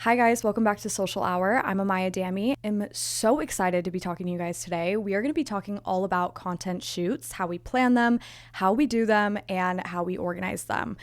Hi guys, welcome back to Social Hour. I'm Amaya Dami. I'm so excited to be talking to you guys today. We are going to be talking all about content shoots, how we plan them, how we do them, and how we organize them.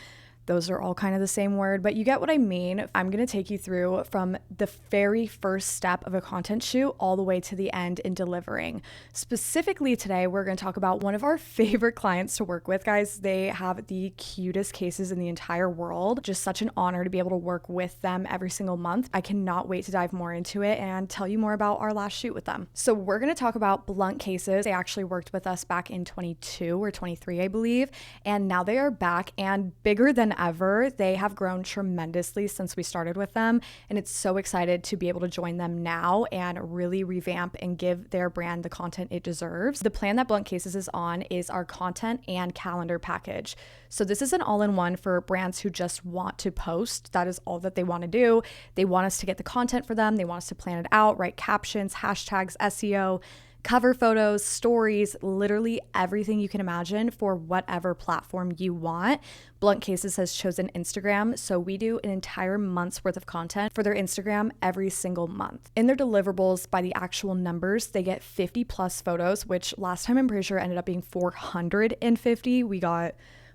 Those are all kind of the same word, but you get what I mean. I'm going to take you through from the very first step of a content shoot all the way to the end in delivering. Specifically today, we're going to talk about one of our favorite clients to work with, guys. They have the cutest cases in the entire world. Just such an honor to be able to work with them every single month. I cannot wait to dive more into it and tell you more about our last shoot with them. So we're going to talk about Blunt Cases. They actually worked with us back in 22 or 23, I believe, and now they are back and bigger than ever. They have grown tremendously since we started with them, and it's so excited to be able to join them now and really revamp and give their brand the content it deserves. The plan that Blunt Cases is on is our content and calendar package. So this is an all-in-one for brands who just want to post. That is all that they want to do. They want us to get the content for them. They want us to plan it out, write captions, hashtags, SEO, cover photos, stories, literally everything you can imagine for whatever platform you want. Blunt Cases has chosen Instagram, so we do an entire month's worth of content for their Instagram every single month. In their deliverables, by the actual numbers, they get 50 plus photos, which last time I'm pretty sure ended up being 450. We got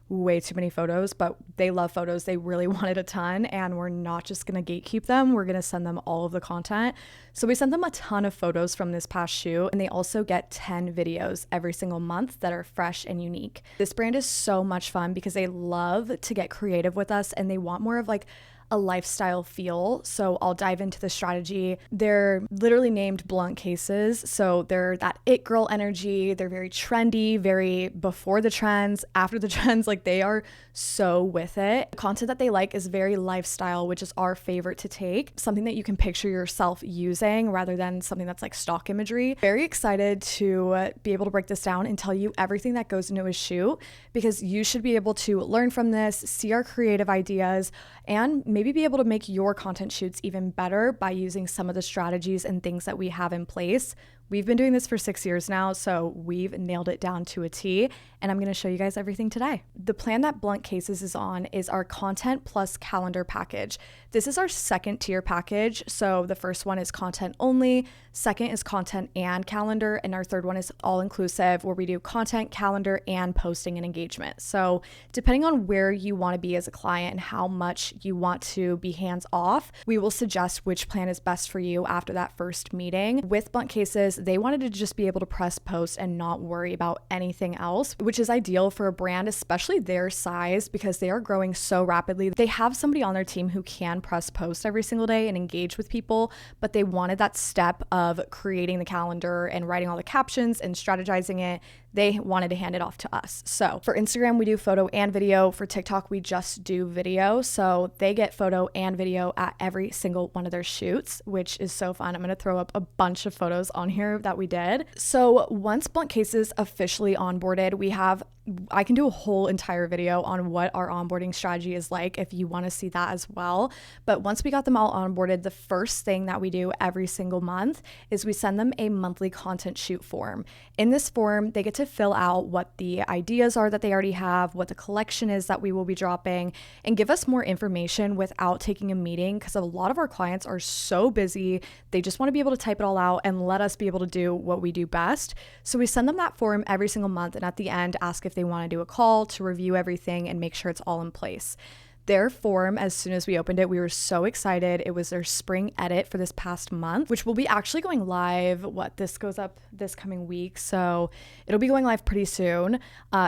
way too many photos, but they love photos. They really wanted a ton, and we're not just gonna gatekeep them. We're gonna send them all of the content. So we sent them a ton of photos from this past shoot, and they also get 10 videos every single month that are fresh and unique. This brand is so much fun because they love to get creative with us, and they want more of like a lifestyle feel. So I'll dive into the strategy. They're literally named Blunt Cases. So they're that it girl energy. They're very trendy, very before the trends, after the trends. Like they are so with it. The content that they like is very lifestyle, which is our favorite to take. Something that you can picture yourself using rather than something that's like stock imagery. Very excited to be able to break this down and tell you everything that goes into a shoot, because you should be able to learn from this, see our creative ideas, and maybe be able to make your content shoots even better by using some of the strategies and things that we have in place. We've been doing this for 6 years now, so we've nailed it down to a T, and I'm going to show you guys everything today. The plan that Blunt Cases is on is our content plus calendar package. This is our second tier package. So the first one is content only, second is content and calendar, and our third one is all inclusive, where we do content, calendar, and posting and engagement. So depending on where you want to be as a client and how much you want to be hands off, we will suggest which plan is best for you after that first meeting. With Blunt Cases, they wanted to just be able to press post and not worry about anything else, which is ideal for a brand, especially their size, because they are growing so rapidly. They have somebody on their team who can press post every single day and engage with people, but they wanted that step of creating the calendar and writing all the captions and strategizing it. They wanted to hand it off to us. So for Instagram, we do photo and video. For TikTok, we just do video. So they get photo and video at every single one of their shoots, which is so fun. I'm going to throw up a bunch of photos on here that we did. So once Blunt Cases officially onboarded, I can do a whole entire video on what our onboarding strategy is like if you want to see that as well. But once we got them all onboarded, the first thing that we do every single month is we send them a monthly content shoot form. In this form, they get to fill out what the ideas are that they already have, what the collection is that we will be dropping, and give us more information without taking a meeting, because a lot of our clients are so busy. They just want to be able to type it all out and let us be able to do what we do best. So we send them that form every single month, and at the end, ask if they want to do a call to review everything and make sure it's all in place. Their form, as soon as we opened it, we were so excited. It was their spring edit for this past month, which will be actually going live. This goes up this coming week, so it'll be going live pretty soon.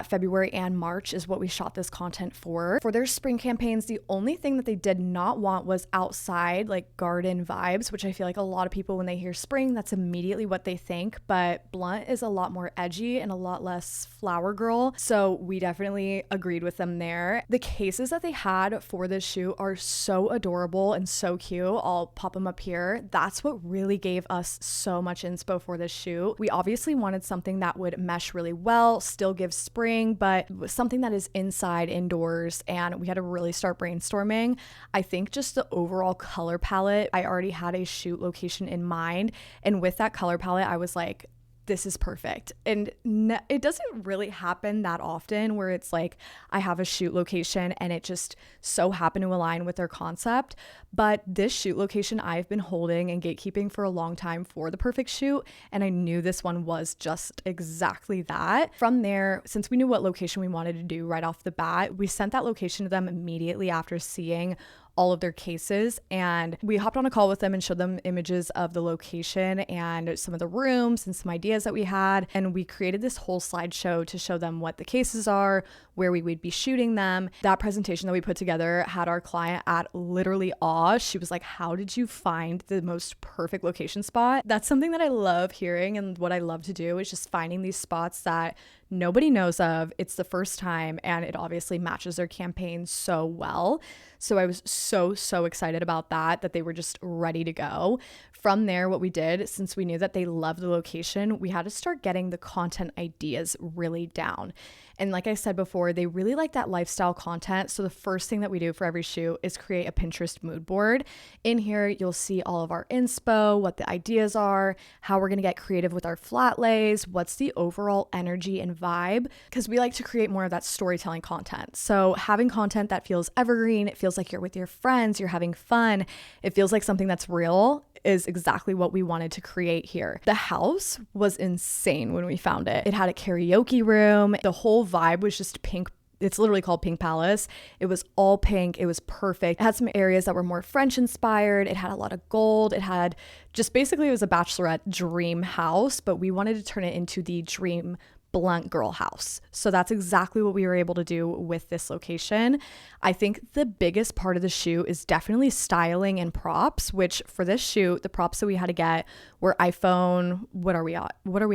February and March is what we shot this content for. For their spring campaigns, the only thing that they did not want was outside, like garden vibes, which I feel like a lot of people, when they hear spring, that's immediately what they think. But Blunt is a lot more edgy and a lot less flower girl, so we definitely agreed with them there. The cases that they had for this shoot are so adorable and so cute. I'll pop them up here. That's what really gave us so much inspo for this shoot. We obviously wanted something that would mesh really well, still give spring, but something that is inside, indoors, and we had to really start brainstorming. I think just the overall color palette, I already had a shoot location in mind, and with that color palette, I was like, this is perfect. And it doesn't really happen that often where it's like I have a shoot location and it just so happened to align with their concept. But this shoot location I've been holding and gatekeeping for a long time for the perfect shoot. And I knew this one was just exactly that. From there, since we knew what location we wanted to do right off the bat, we sent that location to them immediately after seeing all of their cases, and we hopped on a call with them and showed them images of the location and some of the rooms and some ideas that we had, and we created this whole slideshow to show them what the cases are, where we would be shooting them. That presentation that we put together had our client at literally awe. She was like, how did you find the most perfect location spot? That's something that I love hearing, and what I love to do is just finding these spots that nobody knows of. It's the first time, and it obviously matches their campaign so well. So I was so excited about that they were just ready to go. From there, what we did, since we knew that they loved the location, we had to start getting the content ideas really down. And like I said before, they really like that lifestyle content. So the first thing that we do for every shoot is create a Pinterest mood board. In here, you'll see all of our inspo, what the ideas are, how we're going to get creative with our flat lays, what's the overall energy and vibe, because we like to create more of that storytelling content. So having content that feels evergreen, it feels like you're with your friends, you're having fun, it feels like something that's real, is exactly what we wanted to create here. The house was insane when we found it. It had a karaoke room. The whole vibe was just pink. It's literally called Pink Palace. It was all pink. It was perfect. It had some areas that were more French inspired. It had a lot of gold. It had just basically, it was a bachelorette dream house, but we wanted to turn it into the dream blunt girl house. So that's exactly what we were able to do with this location. I think the biggest part of the shoot is definitely styling and props, which for this shoot, the props that we had to get were iPhone, what are we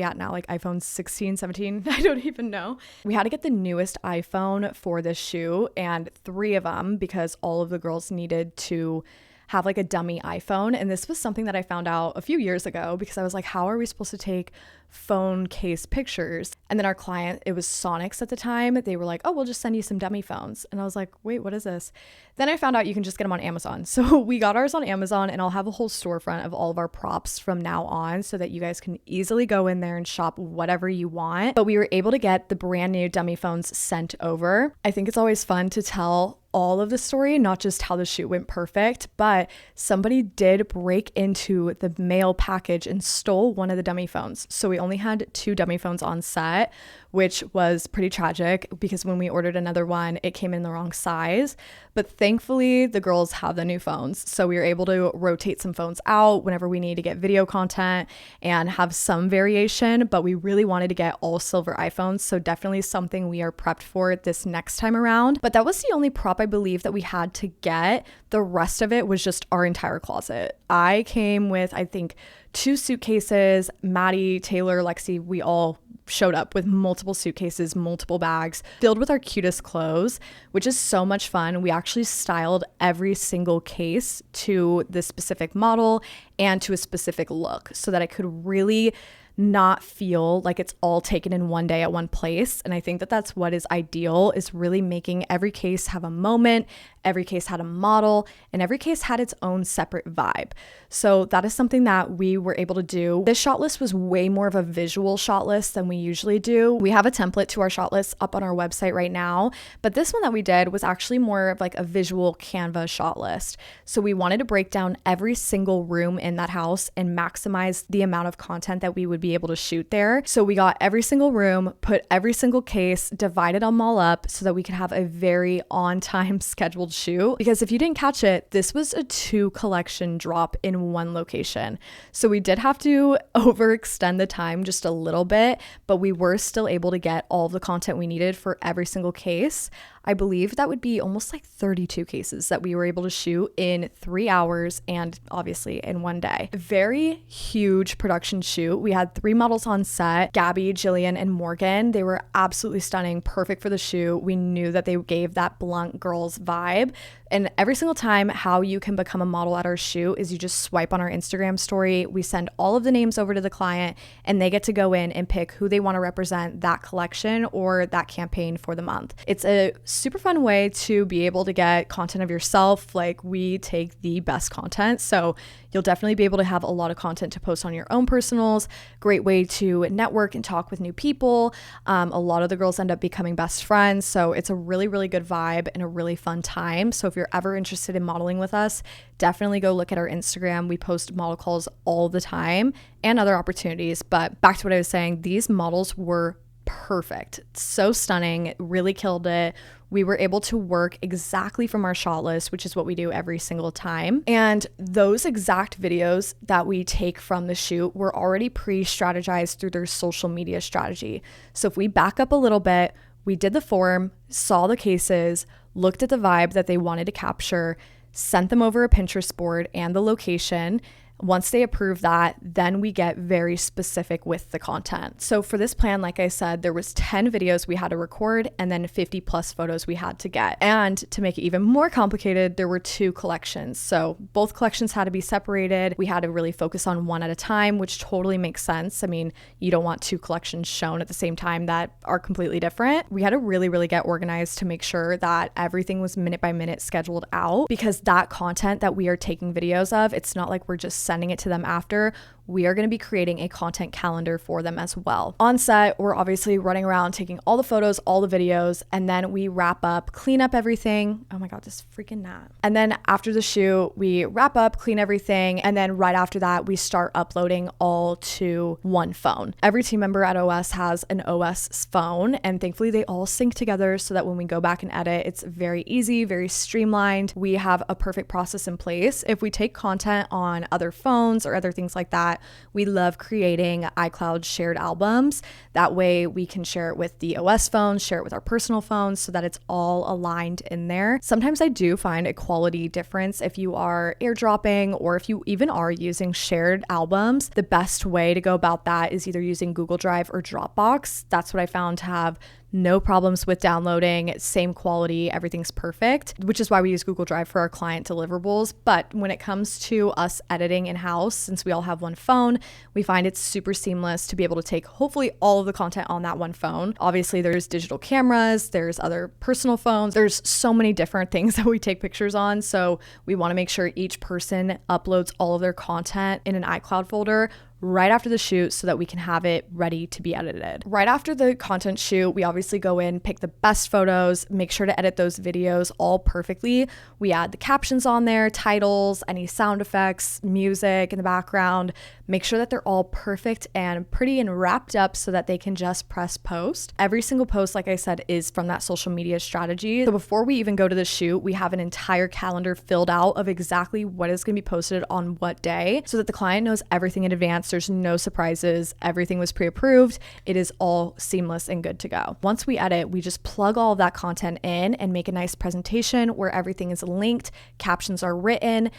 at now? Like iPhone 16, 17? I don't even know. We had to get the newest iPhone for this shoot, and 3 of them, because all of the girls needed to have like a dummy iPhone. And this was something that I found out a few years ago, because I was like, how are we supposed to take phone case pictures? And then our client, it was Sonics at the time, they were like, oh, we'll just send you some dummy phones. And I was like, wait, what is this? Then I found out you can just get them on Amazon. So we got ours on Amazon, and I'll have a whole storefront of all of our props from now on so that you guys can easily go in there and shop whatever you want. But we were able to get the brand new dummy phones sent over. I think it's always fun to tell all of the story, not just how the shoot went perfect, but somebody did break into the mail package and stole one of the dummy phones. So we only had 2 dummy phones on set, which was pretty tragic because when we ordered another one, it came in the wrong size. But thankfully, the girls have the new phones. So we were able to rotate some phones out whenever we need to get video content and have some variation, but we really wanted to get all silver iPhones. So definitely something we are prepped for this next time around. But that was the only prop I believe that we had to get. The rest of it was just our entire closet. I came with, I think, 2 suitcases. Maddie, Taylor, Lexi, we all showed up with multiple suitcases, multiple bags filled with our cutest clothes, which is so much fun. We actually styled every single case to the specific model and to a specific look so that it could really not feel like it's all taken in one day at one place. And I think that that's what is ideal, is really making every case have a moment, every case had a model, and every case had its own separate vibe. So that is something that we were able to do. This shot list was way more of a visual shot list than we usually do. We have a template to our shot list up on our website right now, but this one that we did was actually more of like a visual Canva shot list. So we wanted to break down every single room in that house and maximize the amount of content that we would be able to shoot there. So we got every single room, put every single case, divided them all up so that we could have a very on-time scheduled shoot. Because if you didn't catch it, this was a 2 collection drop in one location. So we did have to overextend the time just a little bit, but we were still able to get all the content we needed for every single case. I believe that would be almost like 32 cases that we were able to shoot in 3 hours and obviously in one day. Very huge production shoot. We had 3 models on set, Gabby, Jillian, and Morgan. They were absolutely stunning, perfect for the shoot. We knew that they gave that blunt girls vibe. And every single time, how you can become a model at our shoot is you just swipe on our Instagram story. We send all of the names over to the client and they get to go in and pick who they want to represent that collection or that campaign for the month. It's a super fun way to be able to get content of yourself. Like, we take the best content, so you'll definitely be able to have a lot of content to post on your own personals. Great way to network and talk with new people. A lot of the girls end up becoming best friends, so it's a really, really good vibe and a really fun time. So if you're ever interested in modeling with us, definitely go look at our Instagram. We post model calls all the time and other opportunities. But back to what I was saying, these models were perfect. So stunning, really killed it. We were able to work exactly from our shot list, which is what we do every single time. And those exact videos that we take from the shoot were already pre-strategized through their social media strategy. So if we back up a little bit, we did the form, saw the cases, looked at the vibe that they wanted to capture, sent them over a Pinterest board and the location. Once they approve that, then we get very specific with the content. So for this plan, like I said, there was 10 videos we had to record and then 50 plus photos we had to get. And to make it even more complicated, there were 2 collections. So both collections had to be separated. We had to really focus on one at a time, which totally makes sense. I mean, you don't want 2 collections shown at the same time that are completely different. We had to really, really get organized to make sure that everything was minute by minute scheduled out, because that content that we are taking videos of, it's not like we're just sending it to them after. We are going to be creating a content calendar for them as well. On set, we're obviously running around taking all the photos, all the videos, and then we wrap up, clean up everything. Oh my God, this freaking gnat. And then after the shoot, we wrap up, clean everything, and then right after that, we start uploading all to one phone. Every team member at OS has an OS phone, and thankfully they all sync together so that when we go back and edit, it's very easy, very streamlined. We have a perfect process in place. If we take content on other phones or other things like that, we love creating iCloud shared albums. That way we can share it with the OS phone, share it with our personal phones so that it's all aligned in there. Sometimes I do find a quality difference if you are airdropping or if you even are using shared albums. The best way to go about that is either using Google Drive or Dropbox. That's what I found to have no problems with downloading, same quality, everything's perfect, which is why we use Google Drive for our client deliverables. But when it comes to us editing in-house, since we all have one phone, we find it's super seamless to be able to take hopefully all of the content on that one phone. Obviously, there's digital cameras, there's other personal phones, there's so many different things that we take pictures on. So we want to make sure each person uploads all of their content in an iCloud folder right after the shoot so that we can have it ready to be edited. Right after the content shoot, we obviously go in, pick the best photos, make sure to edit those videos all perfectly. We add the captions on there, titles, any sound effects, music in the background, make sure that they're all perfect and pretty and wrapped up so that they can just press post. Every single post, like I said, is from that social media strategy. So before we even go to the shoot, we have an entire calendar filled out of exactly what is going to be posted on what day so that the client knows everything in advance. There's no surprises. Everything was pre-approved. It is all seamless and good to go. Once we edit, we just plug all of that content in and make a nice presentation where everything is linked, captions are written,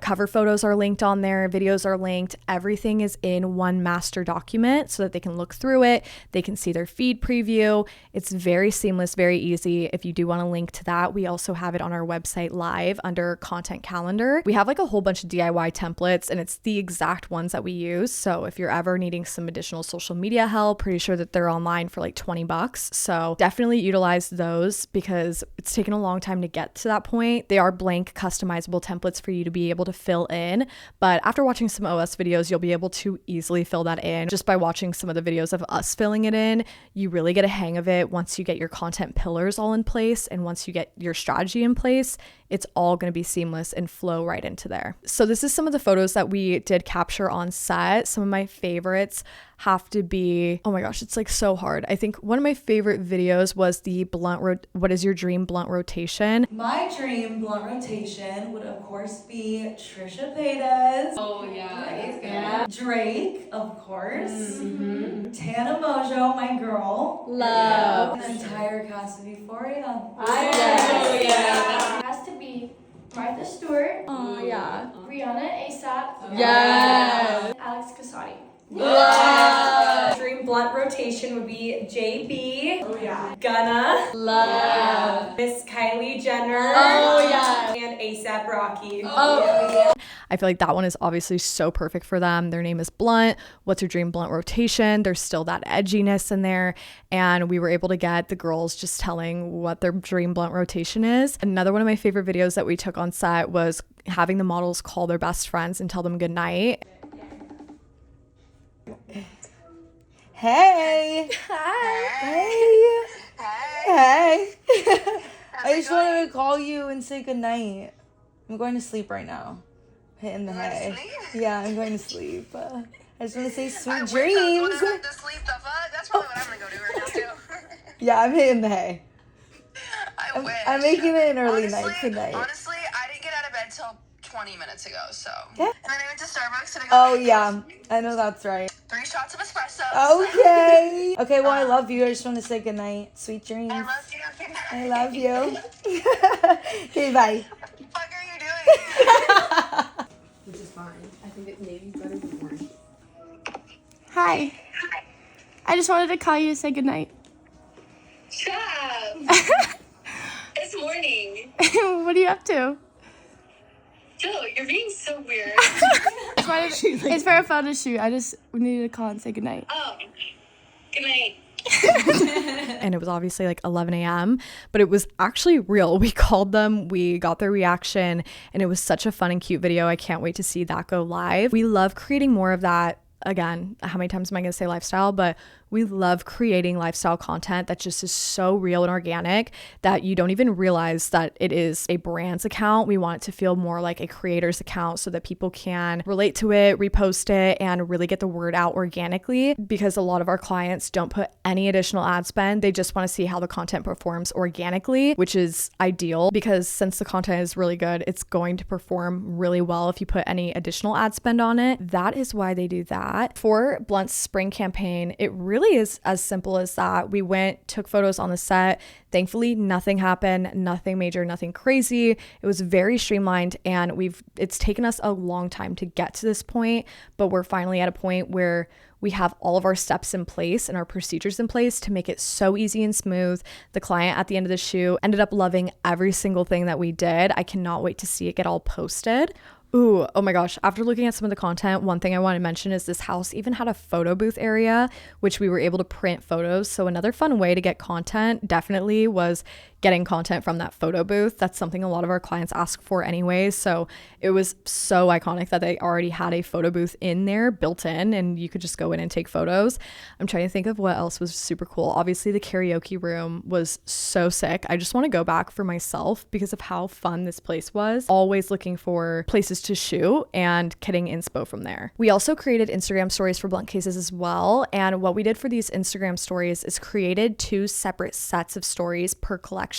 cover photos are linked on there, videos are linked, everything is in one master document so that they can look through it, they can see their feed preview. It's very seamless, very easy. If you do want to link to that, we also have it on our website live under content calendar. We have like a whole bunch of DIY templates and it's the exact ones that we use. So if you're ever needing some additional social media help, pretty sure that they're online for like $20. So definitely utilize those because it's taken a long time to get to that point. They are blank customizable templates for you to be able to fill in, but after watching some OS videos, you'll be able to easily fill that in. Just by watching some of the videos of us filling it in, you really get a hang of it once you get your content pillars all in place, and once you get your strategy in place, it's all going to be seamless and flow right into there. So this is some of the photos that we did capture on set. Some of my favorites have to be, oh my gosh, it's like so hard. I think one of my favorite videos was the what is your dream blunt rotation? My dream blunt rotation would of course be Trisha Paytas. Oh yeah, Right? that's good. Yeah. Drake, of course. Tana Mojo, my girl. Love. And the entire cast of Euphoria. Oh yeah. It has to be Martha Stewart, Oh yeah. Rihanna ASAP, Yes. Alex Casati. Love. Dream blunt rotation would be JB. Oh yeah. Gunna. Love. Miss Kylie Jenner. Oh yeah. And ASAP Rocky. Oh, I feel like that one is obviously so perfect for them. Their name is Blunt. What's your dream blunt rotation? There's still that edginess in there. And we were able to get the girls just telling what their dream blunt rotation is. Another one of my favorite videos that we took on set was having the models call their best friends and tell them good night. Hey. Hi. Hey. Hey. Hey. I just wanted to call you and say goodnight. I'm going to sleep right now. Hitting the hay. Yeah, I'm going to sleep. I just want to say sweet dreams. I to sleep the fuck. That's probably what I'm gonna go do right now too. Yeah, I'm hitting the hay. I wish. I'm making it an early honestly, night tonight. Honestly, I didn't get out of bed till 20 minutes ago, so. Yeah. And then I went to Starbucks and I got Oh yeah, I know that's right. 3 shots of espresso. Okay. Okay, well I love you. I just want to say goodnight. Sweet dreams. I love you. Good night. I love you. Okay, bye. What the fuck are you doing? Which is fine. I think it maybe better than orange. Hi. I just wanted to call you to say goodnight. Shut up. It's morning. What are you up to? Joe, you're being so weird. It's for a photo shoot. We needed to call and say goodnight. Oh, good night. And it was obviously like 11 a.m., but it was actually real. We called them, we got their reaction, and it was such a fun and cute video. I can't wait to see that go live. We love creating more of that. Again, how many times am I going to say lifestyle? But we love creating lifestyle content that just is so real and organic that you don't even realize that it is a brand's account. We want it to feel more like a creator's account so that people can relate to it, repost it, and really get the word out organically, because a lot of our clients don't put any additional ad spend. They just want to see how the content performs organically, which is ideal because since the content is really good, it's going to perform really well if you put any additional ad spend on it. That is why they do that. For Blunt's spring campaign, it really is as simple as that. We went, took photos on the set. Thankfully, nothing happened, nothing major, nothing crazy. It was very streamlined, and it's taken us a long time to get to this point, but we're finally at a point where we have all of our steps in place and our procedures in place to make it so easy and smooth. The client at the end of the shoot ended up loving every single thing that we did. I cannot wait to see it get all posted. Ooh, oh my gosh. After looking at some of the content, one thing I want to mention is this house even had a photo booth area, which we were able to print photos. So another fun way to get content definitely was getting content from that photo booth. That's something a lot of our clients ask for anyways. So it was so iconic that they already had a photo booth in there built in and you could just go in and take photos. I'm trying to think of what else was super cool. Obviously the karaoke room was so sick. I just want to go back for myself because of how fun this place was. Always looking for places to shoot and getting inspo from there. We also created Instagram stories for Blunt Cases as well. And what we did for these Instagram stories is created 2 separate sets of stories per collection.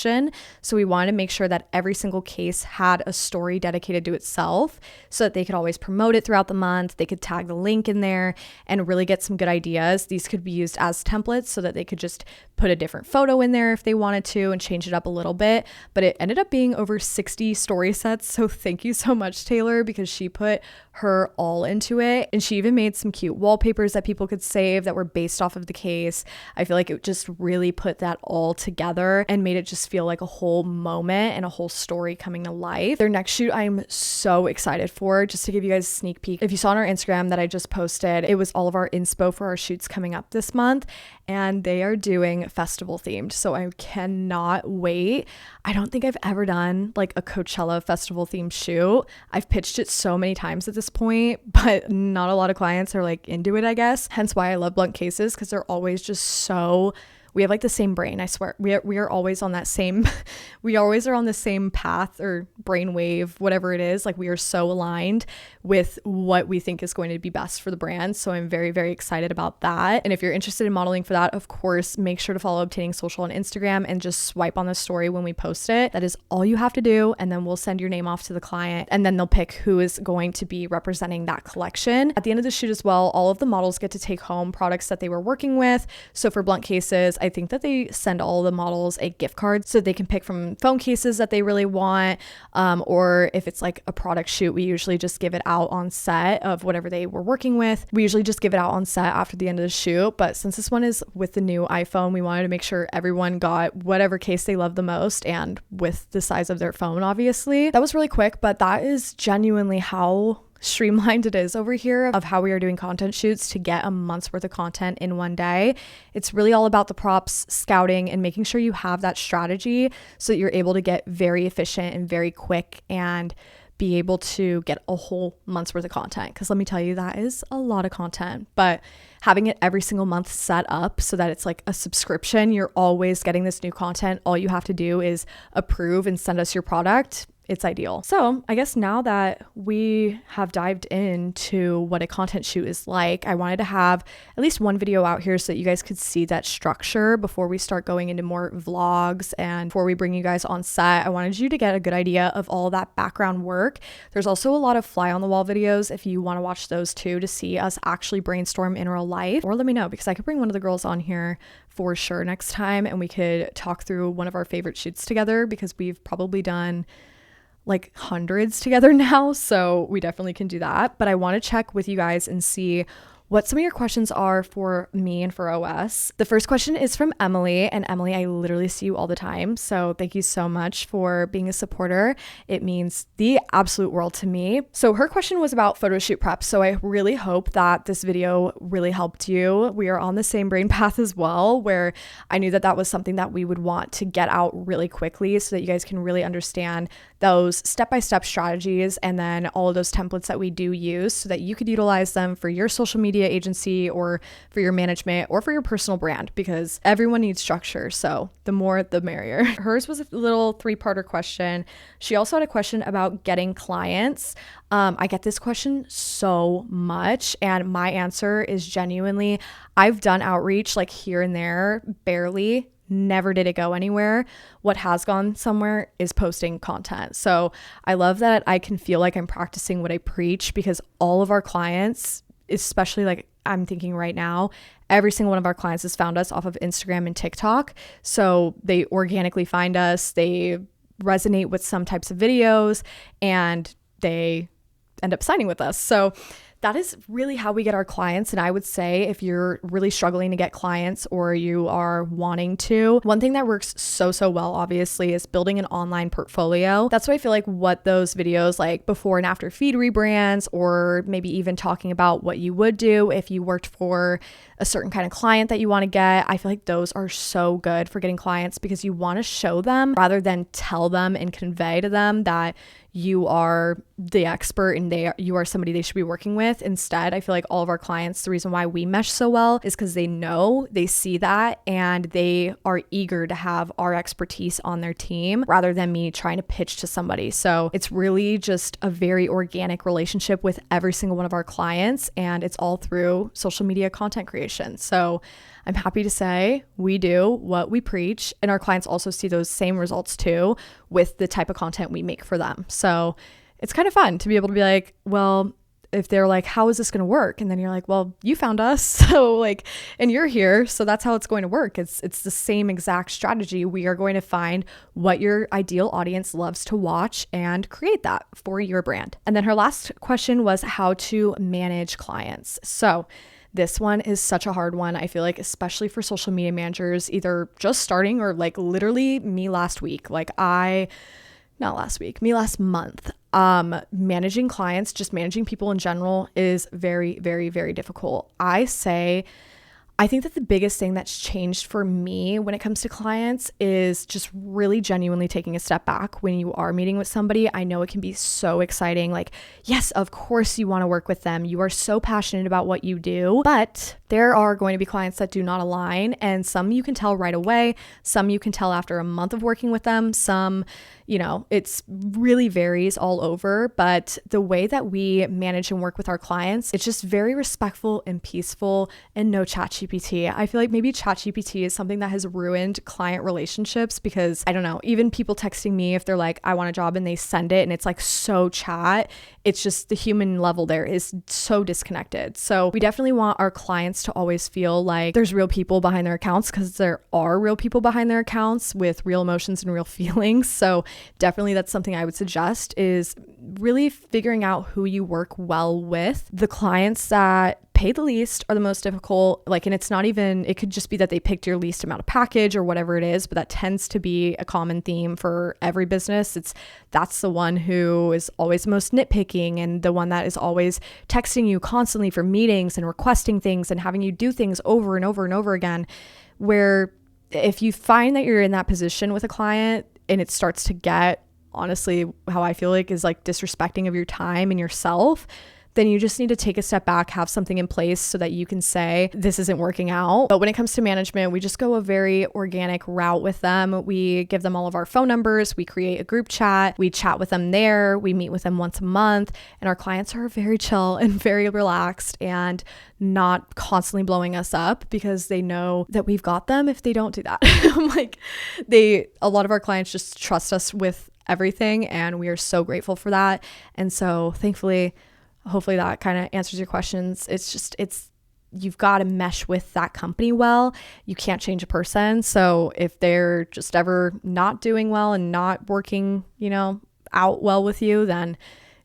So we wanted to make sure that every single case had a story dedicated to itself so that they could always promote it throughout the month. They could tag the link in there and really get some good ideas. These could be used as templates so that they could just put a different photo in there if they wanted to and change it up a little bit. But it ended up being over 60 story sets. So thank you so much, Taylor, because she put her all into it. And she even made some cute wallpapers that people could save that were based off of the case. I feel like it just really put that all together and made it just feel like a whole moment and a whole story coming to life. Their next shoot I'm so excited for. Just to give you guys a sneak peek, if you saw on our Instagram that I just posted, it was all of our inspo for our shoots coming up this month, and they are doing festival themed. So I cannot wait. I don't think I've ever done like a Coachella festival themed shoot. I've pitched it so many times at this point, but not a lot of clients are like into it, I guess. Hence why I love Blunt Cases, because they're always just so, we have like the same brain. I swear we are always on that same, we always are on the same path or brain wave, whatever it is. Like we are so aligned with what we think is going to be best for the brand. So I'm very, very excited about that. And if you're interested in modeling for that, of course, make sure to follow Obtaining Social on Instagram and just swipe on the story when we post it. That is all you have to do. And then we'll send your name off to the client and then they'll pick who is going to be representing that collection. At the end of the shoot as well, all of the models get to take home products that they were working with. So for Blunt Cases, I think that they send all the models a gift card so they can pick from phone cases that they really want. Or if it's like a product shoot, we usually just give it out on set of whatever they were working with. We usually just give it out on set after the end of the shoot. But since this one is with the new iPhone, we wanted to make sure everyone got whatever case they love the most and with the size of their phone, obviously. That was really quick, but that is genuinely how streamlined it is over here of how we are doing content shoots to get a month's worth of content in one day. It's really all about the props, scouting, and making sure you have that strategy so that you're able to get very efficient and very quick and be able to get a whole month's worth of content. Because let me tell you, that is a lot of content. But having it every single month set up so that it's like a subscription, you're always getting this new content. All you have to do is approve and send us your product. It's ideal. So I guess now that we have dived into what a content shoot is like, I wanted to have at least one video out here so that you guys could see that structure before we start going into more vlogs and before we bring you guys on set. I wanted you to get a good idea of all that background work. There's also a lot of fly on the wall videos if you want to watch those too to see us actually brainstorm in real life, or let me know because I could bring one of the girls on here for sure next time and we could talk through one of our favorite shoots together because we've probably done like hundreds together now, so we definitely can do that. But I want to check with you guys and see what some of your questions are for me and for OS. The first question is from Emily, and Emily, I literally see you all the time, so thank you so much for being a supporter. It means the absolute world to me. So her question was about photo shoot prep, so I really hope that this video really helped you. We are on the same brain path as well, where I knew that that was something that we would want to get out really quickly so that you guys can really understand those step-by-step strategies and then all of those templates that we do use so that you could utilize them for your social media agency or for your management or for your personal brand, because everyone needs structure. So the more, the merrier. Hers was a little three-parter question. She also had a question about getting clients. I get this question so much, and my answer is genuinely, I've done outreach like here and there, barely. Never did it go anywhere. What has gone somewhere is posting content. So I love that I can feel like I'm practicing what I preach because all of our clients, especially like I'm thinking right now, every single one of our clients has found us off of Instagram and TikTok. So they organically find us, they resonate with some types of videos, and they end up signing with us. So that is really how we get our clients. And I would say if you're really struggling to get clients or you are wanting to, one thing that works so well, obviously, is building an online portfolio. That's why I feel like what those videos like before and after feed rebrands, or maybe even talking about what you would do if you worked for a certain kind of client that you want to get, I feel like those are so good for getting clients because you want to show them rather than tell them and convey to them that you are the expert and you are somebody they should be working with. Instead, I feel like all of our clients, the reason why we mesh so well is because they see that, and they are eager to have our expertise on their team rather than me trying to pitch to somebody. So it's really just a very organic relationship with every single one of our clients, and it's all through social media content creation. So I'm happy to say we do what we preach, and our clients also see those same results too with the type of content we make for them. So it's kind of fun to be able to be like, well, if they're like, how is this going to work? And then you're like, well, you found us. So like, and you're here. So that's how it's going to work. It's the same exact strategy. We are going to find what your ideal audience loves to watch and create that for your brand. And then her last question was how to manage clients. So this one is such a hard one. I feel like, especially for social media managers, either just starting or like literally me last month. Managing clients, just managing people in general is very, very, very difficult. I think that the biggest thing that's changed for me when it comes to clients is just really genuinely taking a step back when you are meeting with somebody. I know it can be so exciting. Like, yes, of course you want to work with them. You are so passionate about what you do, but there are going to be clients that do not align, and some you can tell right away. Some you can tell after a month of working with them. Some, it's really varies all over, but the way that we manage and work with our clients, it's just very respectful and peaceful, and no ChatGPT. I feel like maybe ChatGPT is something that has ruined client relationships because, I don't know, even people texting me if they're like, I want a job, and they send it and it's like so chat, it's just the human level there is so disconnected. So we definitely want our clients clients to always feel like there's real people behind their accounts, because there are real people behind their accounts with real emotions and real feelings. So definitely that's something I would suggest, is really figuring out who you work well with. The clients that pay the least are the most difficult. Like, and it's not even, it could just be that they picked your least amount of package or whatever it is, but that tends to be a common theme for every business. That's the one who is always the most nitpicking, and the one that is always texting you constantly for meetings and requesting things and having you do things over and over and over again. Where if you find that you're in that position with a client and it starts to get, honestly, how I feel like is like disrespecting of your time and yourself, then you just need to take a step back, have something in place so that you can say, this isn't working out. But when it comes to management, we just go a very organic route with them. We give them all of our phone numbers. We create a group chat. We chat with them there. We meet with them once a month. And our clients are very chill and very relaxed and not constantly blowing us up, because they know that we've got them if they don't do that. Like, a lot of our clients just trust us with everything, and we are so grateful for that. And so thankfully, hopefully that kind of answers your questions. You've got to mesh with that company well. You can't change a person. So if they're just ever not doing well and not working, out well with you, then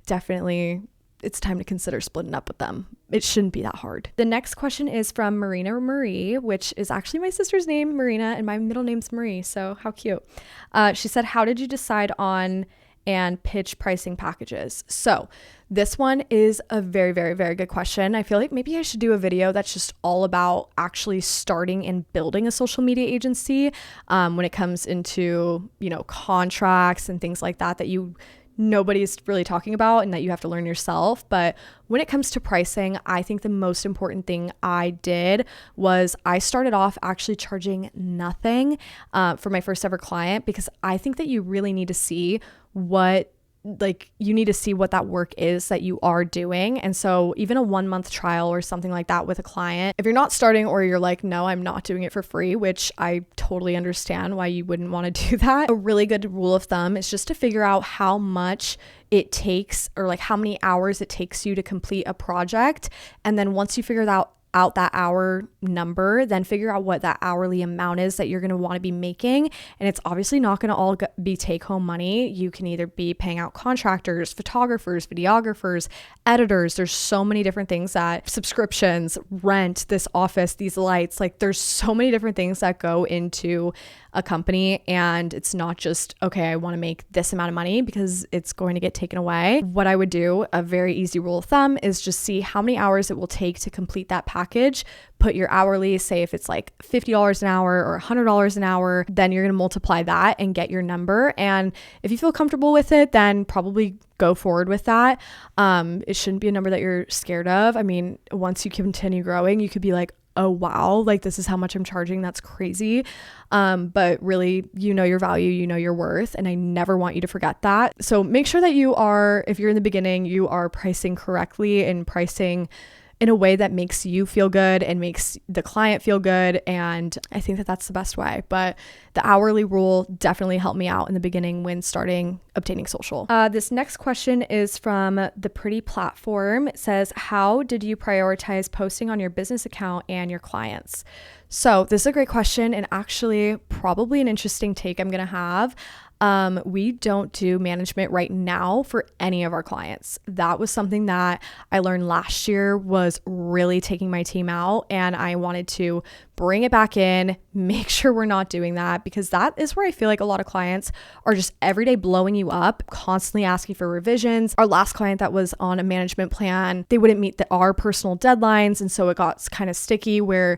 definitely it's time to consider splitting up with them. It shouldn't be that hard. The next question is from Marina Marie, which is actually my sister's name, Marina, and my middle name's Marie. So how cute. She said, how did you decide on and pitch pricing packages? So this one is a very, very, very good question. I feel like maybe I should do a video that's just all about actually starting and building a social media agency when it comes into, contracts and things like that nobody's really talking about and that you have to learn yourself. But when it comes to pricing, I think the most important thing I did was I started off actually charging nothing for my first ever client, because I think that you really need to see what that work is that you are doing. And so even a 1 month trial or something like that with a client, if you're not starting, or you're like, no, I'm not doing it for free, which I totally understand why you wouldn't want to do that. A really good rule of thumb is just to figure out how much it takes, or like how many hours it takes you to complete a project. And then once you figure out that hour number, then figure out what that hourly amount is that you're going to want to be making. And it's obviously not going to all be take home money. You can either be paying out contractors, photographers, videographers, editors. There's so many different things, that subscriptions, rent, this office, these lights, like there's so many different things that go into a company. And it's not just, okay, I want to make this amount of money, because it's going to get taken away. What I would do, a very easy rule of thumb, is just see how many hours it will take to complete that package. Put your hourly, say if it's like $50 an hour or $100 an hour, then you're going to multiply that and get your number. And if you feel comfortable with it, then probably go forward with that. It shouldn't be a number that you're scared of. I mean, once you continue growing, you could be like, oh wow, like this is how much I'm charging. That's crazy. But really, you know your value, you know your worth, and I never want you to forget that. So make sure that if you're in the beginning, you are pricing correctly and pricing in a way that makes you feel good and makes the client feel good. And I think that that's the best way. But the hourly rule definitely helped me out in the beginning when starting obtaining social. This next question is from The Pretty Platform. It says, how did you prioritize posting on your business account and your clients? So this is a great question, and actually probably an interesting take I'm going to have. We don't do management right now for any of our clients. That was something that I learned last year was really taking my team out, and I wanted to bring it back in, make sure we're not doing that, because that is where I feel like a lot of clients are just every day blowing you up, constantly asking for revisions. Our last client that was on a management plan, they wouldn't meet our personal deadlines, and so it got kind of sticky where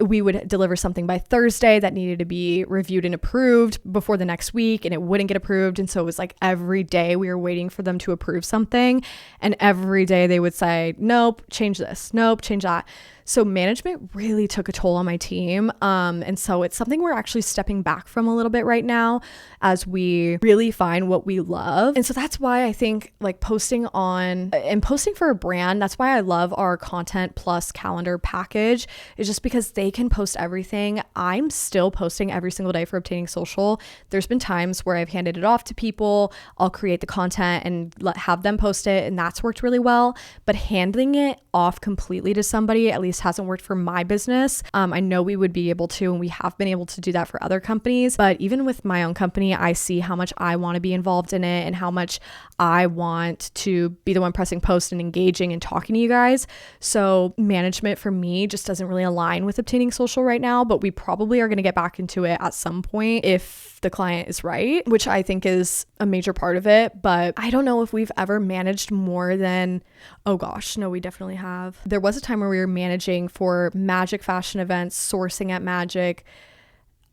we would deliver something by Thursday that needed to be reviewed and approved before the next week, and it wouldn't get approved. And so it was like every day we were waiting for them to approve something, and every day they would say, nope, change this, nope, change that. So management really took a toll on my team. And so it's something we're actually stepping back from a little bit right now as we really find what we love. And so that's why I think like posting for a brand, that's why I love our content plus calendar package, is just because they can post everything. I'm still posting every single day for Obtaining Social. There's been times where I've handed it off to people. I'll create the content and have them post it, and that's worked really well. But handing it off completely to somebody, at least just hasn't worked for my business. I know we would be able to, and we have been able to do that for other companies. But even with my own company, I see how much I want to be involved in it and how much I want to be the one pressing post and engaging and talking to you guys. So management for me just doesn't really align with obtaining social right now, but we probably are going to get back into it at some point if the client is right, which I think is a major part of it. But I don't know if we've ever managed more than, oh gosh, no, we definitely have. There was a time where we were managing for Magic fashion events, sourcing at Magic,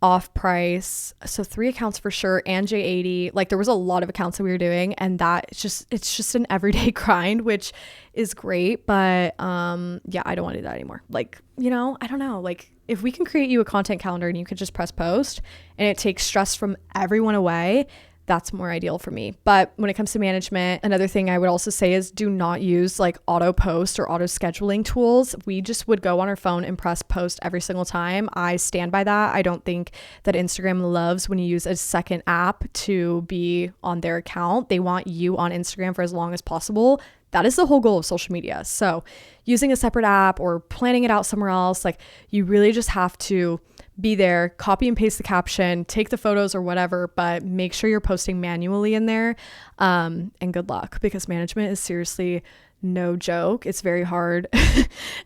off price, so 3 accounts for sure, and J80. Like there was a lot of accounts that we were doing, and that it's just an everyday grind, which is great. But yeah, I don't want to do that anymore. Like, you know, I don't know, like if we can create you a content calendar and you could just press post and it takes stress from everyone away, that's more ideal for me. But when it comes to management, another thing I would also say is do not use like auto post or auto scheduling tools. We just would go on our phone and press post every single time. I stand by that. I don't think that Instagram loves when you use a second app to be on their account. They want you on Instagram for as long as possible. That is the whole goal of social media. So using a separate app or planning it out somewhere else, like you really just have to be there, copy and paste the caption, take the photos or whatever, but make sure you're posting manually in there. And good luck, because management is seriously no joke. It's very hard.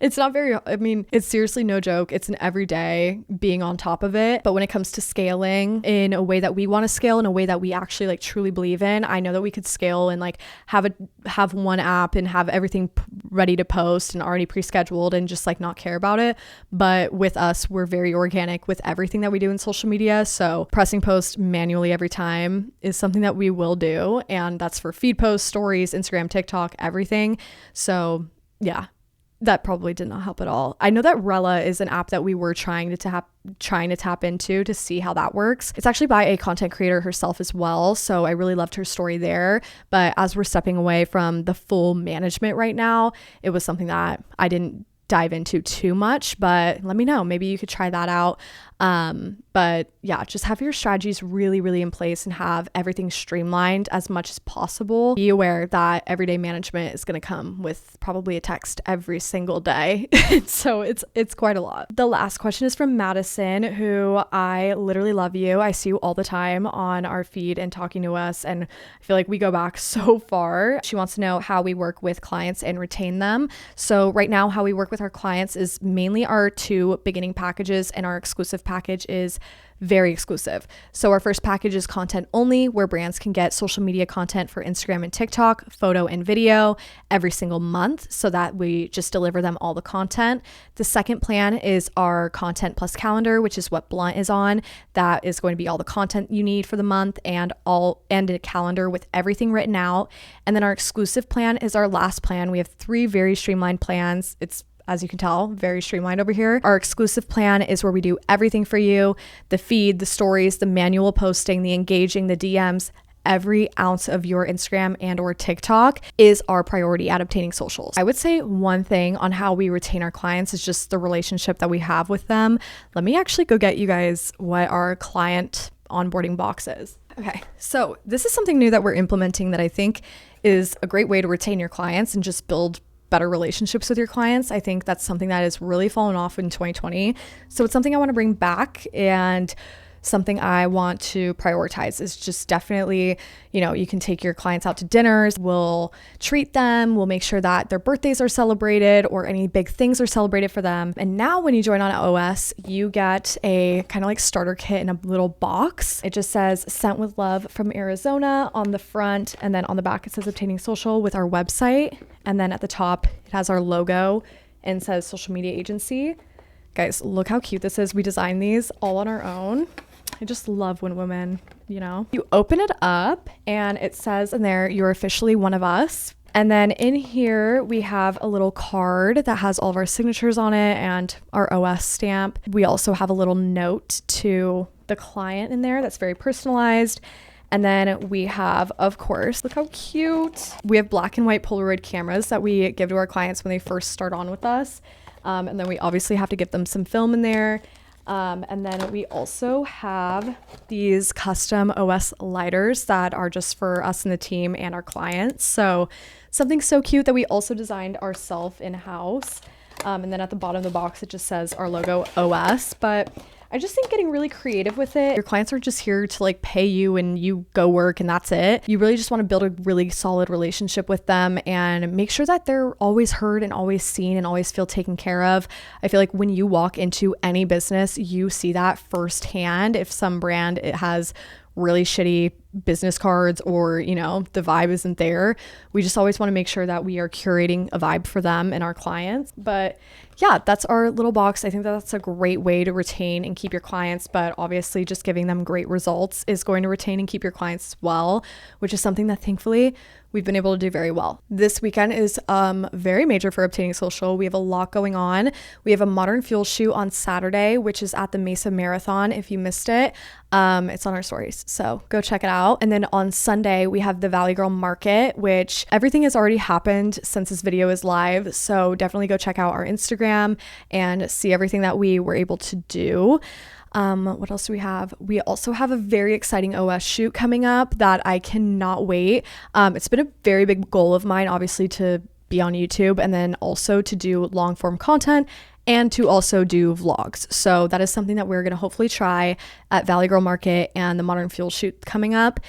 It's seriously no joke. It's an everyday being on top of it. But when it comes to scaling in a way that we want to scale, in a way that we actually like truly believe in, I know that we could scale and like have one app and have everything ready to post and already pre-scheduled and just like not care about it. But with us, we're very organic with everything that we do in social media. So pressing post manually every time is something that we will do. And that's for feed posts, stories, Instagram, TikTok, everything. So yeah, that probably did not help at all. I know that Rella is an app that we were trying to tap into to see how that works. It's actually by a content creator herself as well. So I really loved her story there. But as we're stepping away from the full management right now, it was something that I didn't dive into too much, but let me know. Maybe you could try that out. But yeah, just have your strategies really, really in place and have everything streamlined as much as possible. Be aware that everyday management is going to come with probably a text every single day. So it's quite a lot. The last question is from Madison, who I literally love you. I see you all the time on our feed and talking to us, and I feel like we go back so far. She wants to know how we work with clients and retain them. So right now, how we work with our clients is mainly our 2 beginning packages, and our exclusive package is very exclusive. So our first package is content only, where brands can get social media content for Instagram and TikTok, photo and video every single month, so that we just deliver them all the content. The second plan is our content plus calendar, which is what Blunt is on. That is going to be all the content you need for the month and a calendar with everything written out. And then our exclusive plan is our last plan. We have 3 very streamlined plans. It's, as you can tell, very streamlined over here. Our exclusive plan is where we do everything for you: the feed, the stories, the manual posting, the engaging, the DMs. Every ounce of your Instagram and or TikTok is our priority at obtaining socials. I would say one thing on how we retain our clients is just the relationship that we have with them. Let me actually go get you guys what our client onboarding box is. Okay, so this is something new that we're implementing that I think is a great way to retain your clients and just build better relationships with your clients. I think that's something that has really fallen off in 2020. So it's something I want to bring back, and something I want to prioritize is just definitely, you can take your clients out to dinners. We'll treat them. We'll make sure that their birthdays are celebrated or any big things are celebrated for them. And now when you join on OS, you get a kind of like starter kit in a little box. It just says "Sent with love from Arizona" on the front. And then on the back, it says "Obtaining Social" with our website. And then at the top, it has our logo and says "Social Media Agency." Guys, look how cute this is. We designed these all on our own. I just love when women, You open it up and it says in there, "You're officially one of us." And then in here, we have a little card that has all of our signatures on it and our OS stamp. We also have a little note to the client in there that's very personalized. And then we have, of course, look how cute. We have black and white Polaroid cameras that we give to our clients when they first start on with us. And then we obviously have to give them some film in there. And then we also have these custom OS lighters that are just for us and the team and our clients. So something so cute that we also designed ourselves in-house. And then at the bottom of the box, it just says our logo OS. But I just think getting really creative with it. Your clients are just here to like pay you and you go work and that's it. You really just want to build a really solid relationship with them and make sure that they're always heard and always seen and always feel taken care of. I feel like when you walk into any business, you see that firsthand. If some brand, it has really shitty business cards or, you know, the vibe isn't there. We just always want to make sure that we are curating a vibe for them and our clients. But yeah, that's our little box. I think that's a great way to retain and keep your clients, but obviously just giving them great results is going to retain and keep your clients as well, which is something that thankfully we've been able to do very well. This weekend is very major for Obtaining Social. We have a lot going on. We have a Modern Fuel shoot on Saturday, which is at the Mesa Marathon. If you missed it, it's on our stories, so go check it out. And then on Sunday, we have the Valley Girl Market, which everything has already happened since this video is live. So definitely go check out our Instagram and see everything that we were able to do. What else do we have? We also have a very exciting OS shoot coming up that I cannot wait. It's been a very big goal of mine, obviously, to be on YouTube and then also to do long form content and to also do vlogs. So that is something that we're going to hopefully try at Valley Girl Market and the Modern Fuel shoot coming up,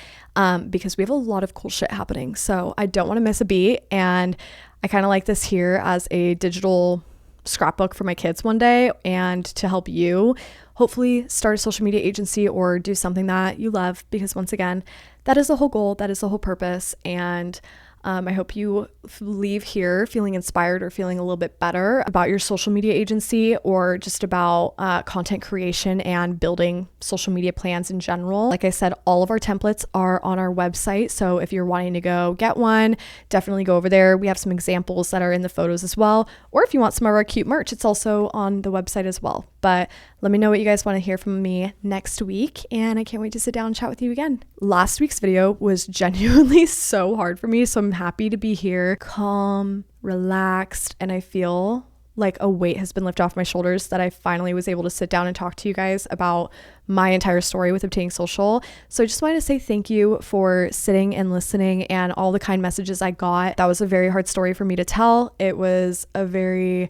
because we have a lot of cool shit happening. So I don't want to miss a beat. And I kind of like this here as a digital scrapbook for my kids one day and to help you hopefully start a social media agency or do something that you love, because once again, that is the whole goal, that is the whole purpose. And I hope you leave here feeling inspired or feeling a little bit better about your social media agency or just about content creation and building social media plans in general. Like I said, all of our templates are on our website. So if you're wanting to go get one, definitely go over there. We have some examples that are in the photos as well. Or if you want some of our cute merch, it's also on the website as well. But let me know what you guys want to hear from me next week. And I can't wait to sit down and chat with you again. Last week's video was genuinely so hard for me. So I'm happy to be here, calm, relaxed, and I feel like a weight has been lifted off my shoulders that I finally was able to sit down and talk to you guys about my entire story with Obtaining Social. So I just wanted to say thank you for sitting and listening and all the kind messages I got. That was a very hard story for me to tell. It was a very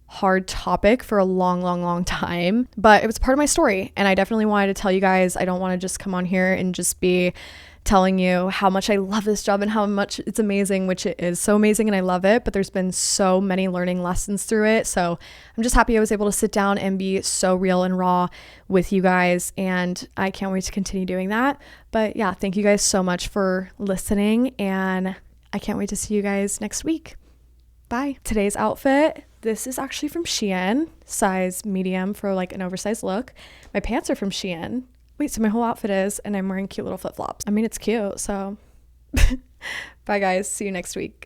hard topic for a long time, but it was part of my story and I definitely wanted to tell you guys. I don't want to just come on here and just be telling you how much I love this job and how much it's amazing, which it is so amazing and I love it, but there's been so many learning lessons through it. So I'm just happy I was able to sit down and be so real and raw with you guys, and I can't wait to continue doing that. But yeah, thank you guys so much for listening, and I can't wait to see you guys next week. Bye. Today's outfit, this is actually from Shein, size medium for like an oversized look. My pants are from Shein. Wait, so my whole outfit is, and I'm wearing cute little flip-flops. I mean, it's cute, so bye guys. See you next week.